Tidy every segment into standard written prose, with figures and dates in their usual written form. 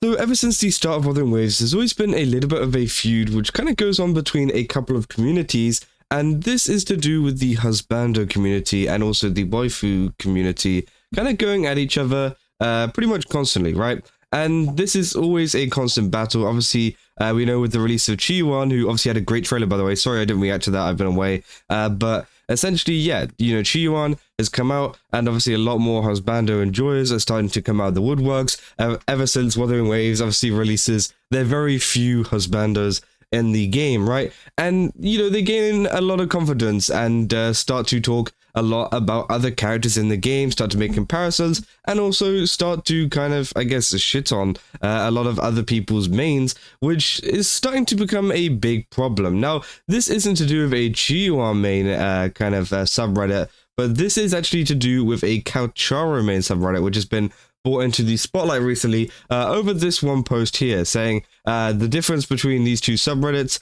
So ever since the start of Wuthering Waves, there's always been a little bit of a feud which kind of goes on between a couple of communities, and this is to do with the husbando community and also the waifu community kind of going at each other pretty much constantly, right? And this is always a constant battle. Obviously, we know with the release of Chi-Yuan, who obviously had a great trailer, by the way. Sorry I didn't react to that, I've been away. But essentially, yeah, you know, Chi-Yuan has come out, and obviously a lot more husbando enjoyers are starting to come out of the woodworks. Ever since Wuthering Waves obviously releases, there are very few husbandos in the game, right? And, you know, they gain a lot of confidence and start to talk a lot about other characters in the game, start to make comparisons, and also start to kind of, I guess, shit on a lot of other people's mains, which is starting to become a big problem. Now, this isn't to do with a Chi-Yuan main kind of subreddit, but this is actually to do with a Calcharo Mains subreddit, which has been brought into the spotlight recently over this one post here saying the difference between these two subreddits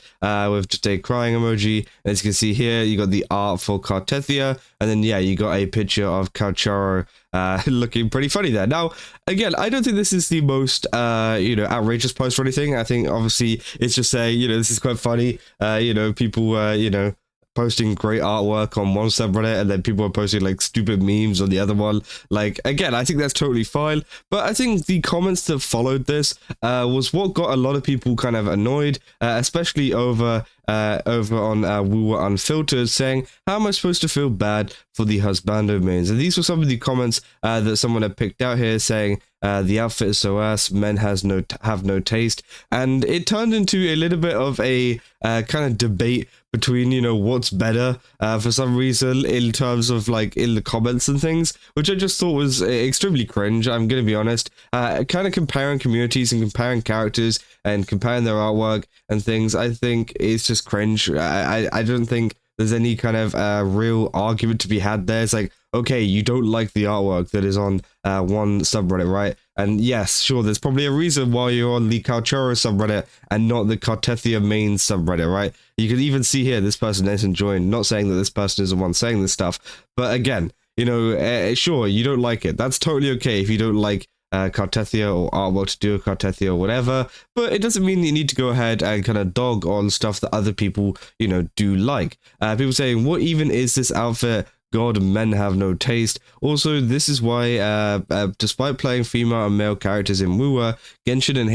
with just a crying emoji. As you can see here, you got the art for Cartethia, and then yeah, you got a picture of Calcharo looking pretty funny there. Now, again, I don't think this is the most you know, outrageous post or anything. I think obviously it's just saying, you know, this is quite funny. You know, people you know, posting great artwork on one subreddit, and then people are posting like stupid memes on the other one. Like, again, I think that's totally fine, but I think the comments that followed this was what got a lot of people kind of annoyed, especially over on WuWa Unfiltered, saying, how am I supposed to feel bad for the husbando mains? And these were some of the comments that someone had picked out here, saying the outfit is so ass, men have no taste. And it turned into a little bit of a kind of debate between, you know, what's better for some reason in terms of like in the comments and things, which I just thought was extremely cringe. I'm gonna be honest. Kind of comparing communities and comparing characters and comparing their artwork and things, I think it's just cringe. I don't think there's any kind of real argument to be had there. It's like, okay, you don't like the artwork that is on one subreddit, right? And yes, sure, there's probably a reason why you're on the Calcharo subreddit and not the Cartethia Mains subreddit, right? You can even see here, this person isn't joined. Not saying that this person is the one saying this stuff, but again, you know, sure, you don't like it. That's totally okay if you don't like Cartethia or artwork to do with Cartethia or whatever, but it doesn't mean that you need to go ahead and kind of dog on stuff that other people, you know, do like. People saying, what even is this outfit? God, men have no taste. Also, this is why, despite playing female and male characters in WuWa, Genshin and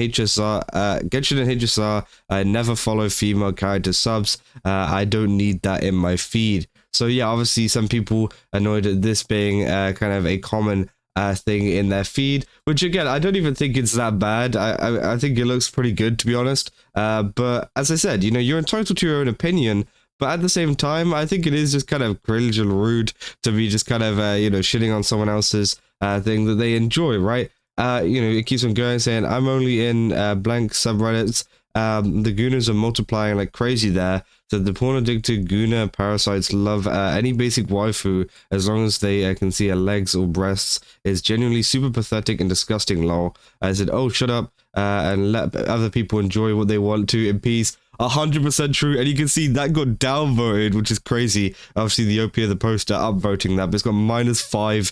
HSR, I never follow female character subs. I don't need that in my feed. So yeah, obviously some people annoyed at this being kind of a common thing in their feed, which again, I don't even think it's that bad. I think it looks pretty good, to be honest. But as I said, you know, you're entitled to your own opinion. But at the same time, I think it is just kind of cringe and rude to be just kind of, you know, shitting on someone else's thing that they enjoy, right? You know, it keeps on going, saying, I'm only in blank subreddits. The Gunas are multiplying like crazy there. So the porn-addicted Guna parasites love any basic waifu as long as they can see her legs or breasts. It's genuinely super pathetic and disgusting, lol. I said, oh, shut up and let other people enjoy what they want to in peace. 100% true, and you can see that got downvoted, which is crazy. Obviously, the OP of the poster upvoting that, but it's got -5,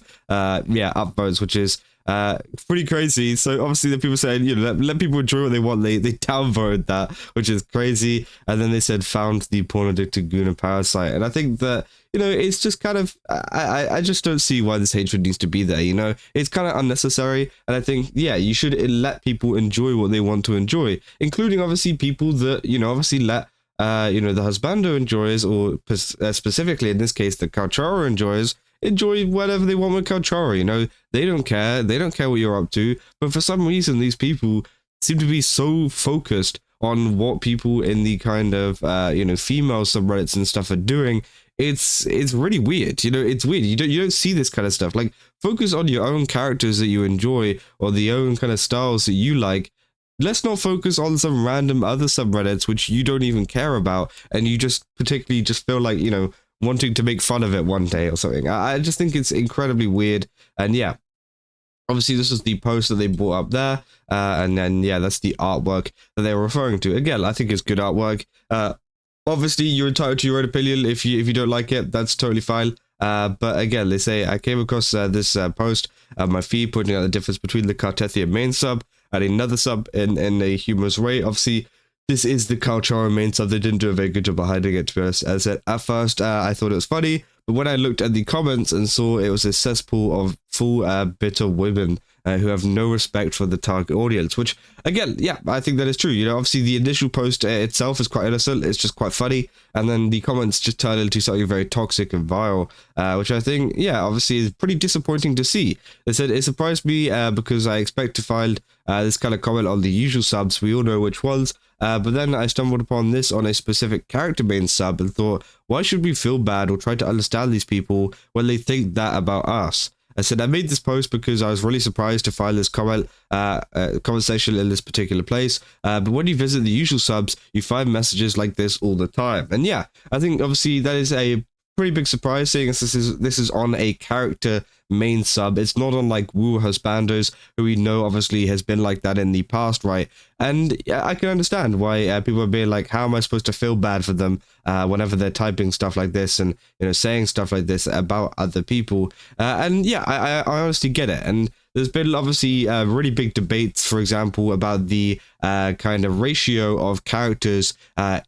yeah, upvotes, which is pretty crazy. So obviously, the people saying, you know, let people enjoy what they want. They downvoted that, which is crazy. And then they said found the porn addicted Guna parasite, and I think that, you know, it's just kind of, I just don't see why this hatred needs to be there, you know? It's kind of unnecessary, and I think, yeah, you should let people enjoy what they want to enjoy, including, obviously, people that, you know, obviously let, you know, the husbando enjoyers, or specifically, in this case, the Calcharo enjoyers, enjoy whatever they want with Calcharo, you know? They don't care what you're up to, but for some reason, these people seem to be so focused on what people in the kind of, you know, female subreddits and stuff are doing. It's really weird, you know. It's weird. You don't see this kind of stuff. Like, focus on your own characters that you enjoy, or the own kind of styles that you like. Let's not focus on some random other subreddits which you don't even care about, and you just particularly just feel like, you know, wanting to make fun of it one day or something. I just think it's incredibly weird. And yeah, obviously this is the post that they brought up there, and then yeah, that's the artwork that they were referring to. Again, I think it's good artwork. Obviously, you're entitled to your own opinion. If you don't like it, that's totally fine. But again, they say, I came across this post on my feed pointing out the difference between the Cartethia main sub and another sub in a humorous way. Obviously, this is the Calcharo Mains sub. They didn't do a very good job of hiding it, to be honest. As I said, at first, I thought it was funny, but when I looked at the comments and saw it was a cesspool of full bitter women who have no respect for the target audience, which, again, yeah, I think that is true. You know, obviously the initial post itself is quite innocent. It's just quite funny. And then the comments just turn into something very toxic and vile, which I think, yeah, obviously is pretty disappointing to see. They said it surprised me because I expect to find this kind of comment on the usual subs. We all know which ones. But then I stumbled upon this on a specific character main sub and thought, why should we feel bad or try to understand these people when they think that about us? I said I made this post because I was really surprised to find this conversation in this particular place. But when you visit the usual subs, you find messages like this all the time. And yeah, I think obviously that is a pretty big surprise, seeing as this is on a character main sub. It's not on like WuWa husbandos, who we know obviously has been like that in the past, right? And yeah, I can understand why people are being like, how am I supposed to feel bad for them whenever they're typing stuff like this and, you know, saying stuff like this about other people. And yeah, I honestly get it. And there's been obviously really big debates, for example, about the kind of ratio of characters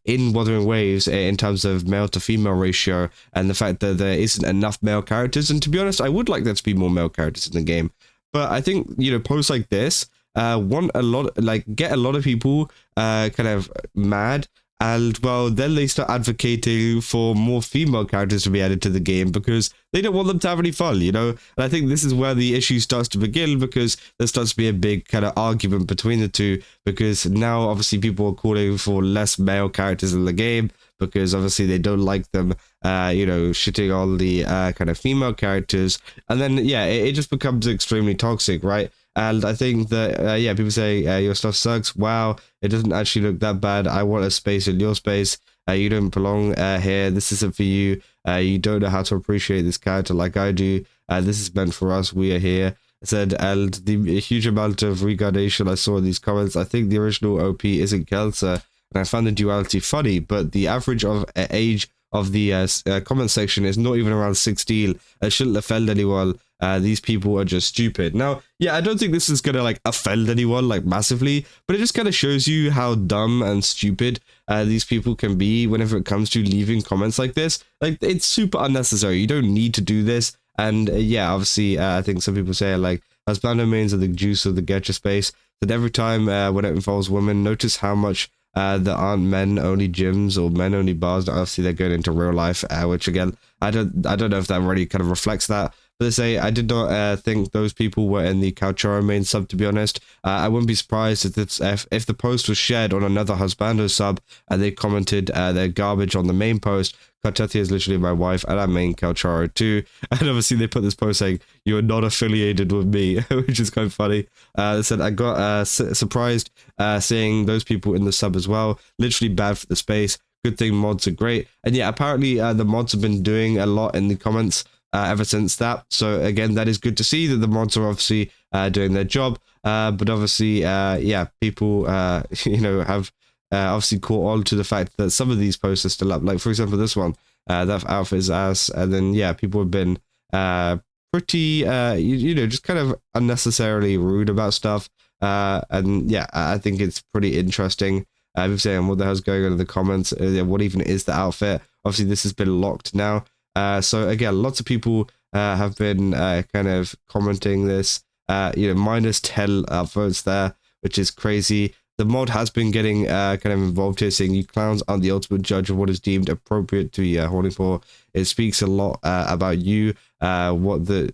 in Wuthering Waves in terms of male to female ratio, and the fact that there isn't enough male characters. And to be honest, I would like there to be more male characters in the game. But I think, you know, posts like this want a lot, like, get a lot of people kind of mad. And, well, then they start advocating for more female characters to be added to the game because they don't want them to have any fun, you know? And I think this is where the issue starts to begin, because there starts to be a big kind of argument between the two, because now, obviously, people are calling for less male characters in the game because, obviously, they don't like them, you know, shitting on the kind of female characters. And then, yeah, it just becomes extremely toxic, right? And I think that, yeah, people say, your stuff sucks. Wow, it doesn't actually look that bad. I want a space in your space. You don't belong here. This isn't for you. You don't know how to appreciate this character like I do. This is meant for us. We are here. I said, and the huge amount of regardation I saw in these comments. I think the original OP isn't Kelsa, and I found the duality funny, but the average of age of the comment section is not even around 16. It shouldn't offend anyone. These people are just stupid. Now, yeah, I don't think this is gonna like offend anyone like massively, but it just kind of shows you how dumb and stupid these people can be whenever it comes to leaving comments like this. Like, it's super unnecessary. You don't need to do this. And yeah, obviously, I think some people say like husbando mains are the juice of the gacha space. That every time when it involves women, notice how much there aren't men only gyms or men only bars. Obviously, they're going into real life, which again, I don't know if that really kind of reflects that. But they say I did not think those people were in the Calcharo Mains sub. To be honest, I wouldn't be surprised if the post was shared on another husbando sub and they commented their garbage on the main post. Kartatia is literally my wife, and I main Calcharo too. And obviously they put this post saying, "You are not affiliated with me," which is kind of funny. They said I got surprised seeing those people in the sub as well. Literally bad for the space. Good thing mods are great. And yeah, apparently the mods have been doing a lot in the comments ever since that. So again, that is good to see that the mods are obviously doing their job. But obviously, yeah, people, you know, have obviously caught on to the fact that some of these posts are still up. Like, for example, this one, that outfit is ass. And then, yeah, people have been pretty, you know, just kind of unnecessarily rude about stuff. And yeah, I think it's pretty interesting. People saying, what the hell's going on in the comments? What even is the outfit? Obviously, this has been locked now. So again, lots of people have been kind of commenting this, you know, minus 10 upvotes there, which is crazy. The mod has been getting kind of involved here, saying you clowns aren't the ultimate judge of what is deemed appropriate to be horny for. It speaks a lot about you. What the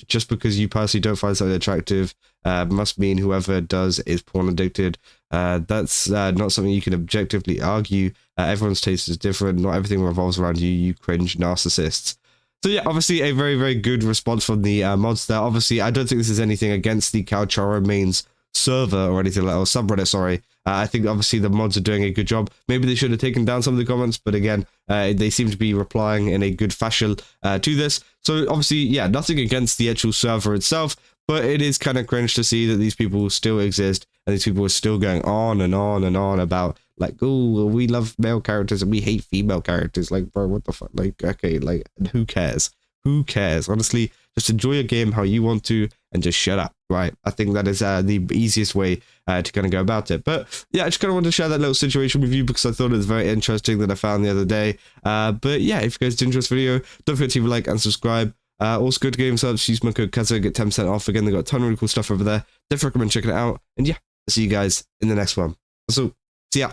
just because you personally don't find something attractive must mean whoever does is porn addicted. That's not something you can objectively argue. Everyone's taste is different. Not everything revolves around you, you cringe narcissists. So yeah, obviously a very, very good response from the mods there. Obviously, I don't think this is anything against the Calcharo Mains server or anything like, or subreddit, sorry. I think obviously the mods are doing a good job. Maybe they should have taken down some of the comments, but again, they seem to be replying in a good fashion to this. So obviously, yeah, nothing against the actual server itself, but it is kind of cringe to see that these people still exist and these people are still going on and on and on about like, oh, we love male characters and we hate female characters. Like, bro, what the fuck? Like, okay, like, who cares? Who cares? Honestly, Just enjoy your game how you want to and just shut up, right? I think that is the easiest way to kind of go about it. But yeah, I just kind of wanted to share that little situation with you because I thought it was very interesting that I found the other day. But yeah, if you guys did enjoy this video, don't forget to leave a like and subscribe. Also, go to Game Subs, use my code Kaza, get 10% off. Again, they got a ton of really cool stuff over there. Definitely recommend checking it out. And yeah, I'll see you guys in the next one. So, see ya.